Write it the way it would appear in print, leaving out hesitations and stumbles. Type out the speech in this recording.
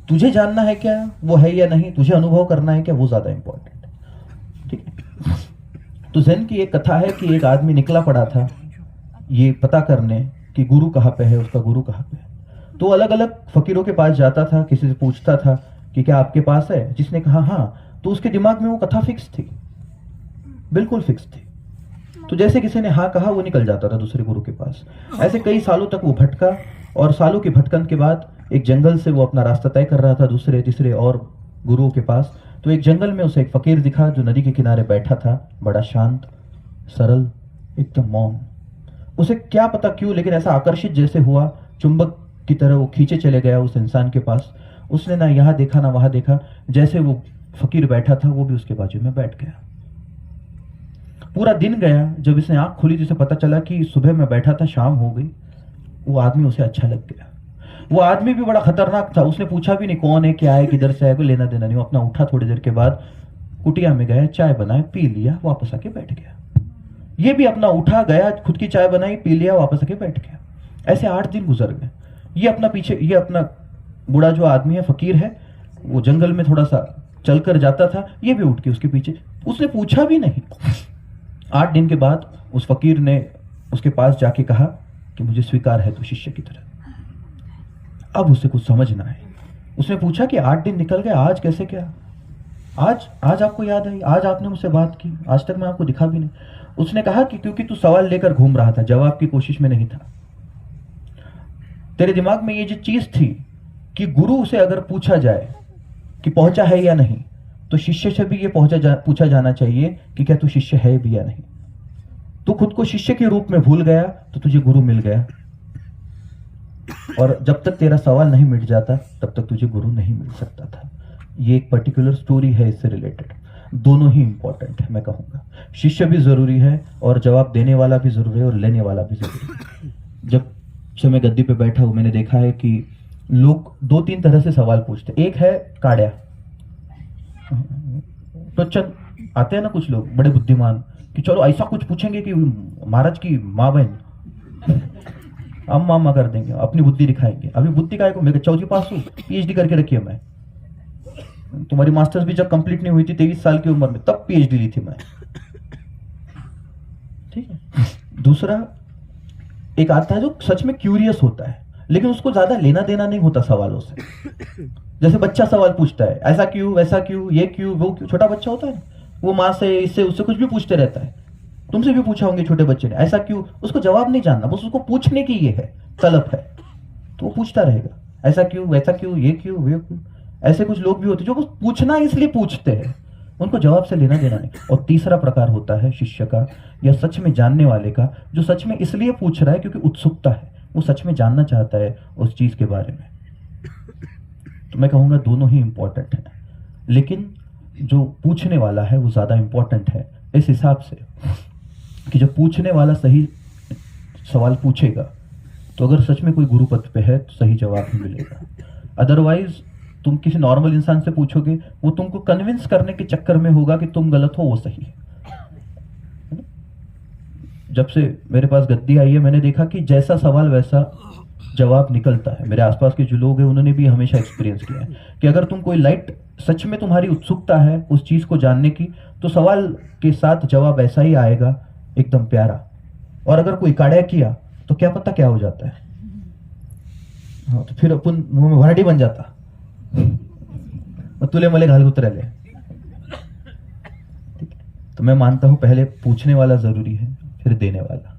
तुझे जानना है क्या वो है या नहीं, तुझे अनुभव करना है क्या, वो ज्यादा इंपॉर्टेंट है। ठीक है। तो ज़ेन की एक कथा है कि एक आदमी निकला पड़ा था ये पता करने कि गुरु कहाँ पे है, उसका गुरु कहाँ पे है। तो अलग अलग फकीरों के पास जाता था, किसी से पूछता था कि क्या आपके पास है, जिसने कहा हाँ, तो उसके दिमाग में वो कथा फिक्स थी, बिल्कुल फिक्स थी। तो जैसे किसी ने हाँ कहा वो निकल जाता था दूसरे गुरु के पास। ऐसे कई सालों तक वो भटका, और सालों के भटकन के बाद एक जंगल से वो अपना रास्ता तय कर रहा था दूसरे तीसरे और गुरुओं के पास। तो एक जंगल में उसे एक फकीर दिखा जो नदी के किनारे बैठा था, बड़ा शांत, सरल, एकदम मौन। उसे क्या पता क्यों, लेकिन ऐसा आकर्षित जैसे हुआ, चुंबक की तरह वो खींचे चले गया उस इंसान के पास। उसने ना यहाँ देखा ना वहां देखा, जैसे वो फकीर बैठा था वो भी उसके बाजू में बैठ गया। पूरा दिन गया, जब इसने आंख खोली तो इसे पता चला कि सुबह में बैठा था, शाम हो गई। वो आदमी उसे अच्छा लग गया। वो आदमी भी बड़ा खतरनाक था, उसने पूछा भी नहीं कौन है क्या है किधर से है, कोई लेना देना नहीं। वो अपना उठा, थोड़ी देर के बाद कुटिया में गया, चाय बनाए, पी लिया, वापस आके बैठ गया। ये भी अपना उठा गया, खुद की चाय बनाई, पी लिया, वापस आके बैठ गया। ऐसे 8 दिन गुजर गए। ये अपना पीछे, ये अपना बूढ़ा जो आदमी है, फकीर है, वो जंगल में थोड़ा सा चलकर जाता था, ये भी उठ के उसके पीछे। उसने पूछा भी नहीं। 8 दिन के बाद उस फकीर ने उसके पास जाके कहा कि मुझे स्वीकार है तो शिष्य की तरह। अब उसे कुछ समझ ना आए। उसने पूछा कि 8 दिन निकल गए, आज कैसे क्या, आज आपको याद आई, आज आपने मुझसे बात की, आज तक मैं आपको दिखा भी नहीं। उसने कहा कि क्योंकि तू सवाल लेकर घूम रहा था, जवाब की कोशिश में नहीं था। तेरे दिमाग में ये जो चीज थी कि गुरु से अगर पूछा जाए कि पहुंचा है या नहीं, तो शिष्य से भी ये पूछा जाना चाहिए कि क्या तू शिष्य है भी या नहीं। तू खुद को शिष्य के रूप में भूल गया तो तुझे गुरु मिल गया, और जब तक तेरा सवाल नहीं मिट जाता तब तक तुझे गुरु नहीं मिल सकता था। ये एक पर्टिकुलर स्टोरी है इससे रिलेटेड। दोनों ही इंपॉर्टेंट है, मैं कहूंगा। शिष्य भी जरूरी है और जवाब देने वाला भी जरूरी है और लेने वाला भी जरूरी है। जब से मैं गद्दी पे बैठा हूं, मैंने देखा है कि लोग 2-3 तरह से सवाल पूछते। एक है काड़िया, तो चल आते हैं ना कुछ लोग बड़े बुद्धिमान कि चलो ऐसा कुछ पूछेंगे कि महाराज की माँ बहन अम्मा अम्मा कर देंगे, अपनी बुद्धि दिखाएंगे। अभी बुद्धि का मेरे 4वीं पास हूँ, पीएचडी करके रखी है मैं। तुम्हारी मास्टर्स भी जब कंप्लीट नहीं हुई थी 23 साल की उम्र में, तब पीएचडी ली थी मैं। ठीक है। दूसरा एक आता है जो सच में क्यूरियस होता है, लेकिन उसको ज्यादा लेना देना नहीं होता सवालों से। जैसे बच्चा सवाल पूछता है, ऐसा क्यों, वैसा क्यों, ये क्यों, वो क्यों। छोटा बच्चा होता है, वो माँ से, इससे, उससे कुछ भी पूछते रहता है। तुमसे भी पूछा होंगे छोटे बच्चे ने, ऐसा क्यों। उसको जवाब नहीं जानना, बस उसको पूछने की ये है तलब है, तो वो पूछता रहेगा, ऐसा क्यों, वैसा क्यों, ये क्यों, वो क्यों। ऐसे कुछ लोग भी होते हैं जो बस पूछना इसलिए पूछते हैं, उनको जवाब से लेना देना नहीं। और तीसरा प्रकार होता है शिष्य का या सच में जानने वाले का, जो सच में इसलिए पूछ रहा है क्योंकि उत्सुकता है, वो सच में जानना चाहता है उस चीज के बारे में। तो मैं कहूंगा दोनों ही इंपॉर्टेंट है, लेकिन जो पूछने वाला है वो ज्यादा इंपॉर्टेंट है इस हिसाब से कि जब पूछने वाला सही सवाल पूछेगा तो अगर सच में कोई गुरु पद पे है तो सही जवाब ही मिलेगा। अदरवाइज तुम किसी नॉर्मल इंसान से पूछोगे, वो तुमको कन्विंस करने के चक्कर में होगा कि तुम गलत हो, वो सही है। जब से मेरे पास गद्दी आई है, मैंने देखा कि जैसा सवाल वैसा जवाब निकलता है। मेरे आसपास के जो लोग हैं उन्होंने भी हमेशा एक्सपीरियंस किया है कि अगर तुम कोई लाइट, सच में तुम्हारी उत्सुकता है उस चीज को जानने की, तो सवाल के साथ जवाब ऐसा ही आएगा, एकदम प्यारा। और अगर कोई काड़िया किया तो क्या पता क्या हो जाता है। हाँ, तो फिर अपन मुंह में भराडी बन जाता, तुले मले घाल उतरले। ठीक है, तो मैं मानता हूं पहले पूछने वाला जरूरी है, फिर देने वाला।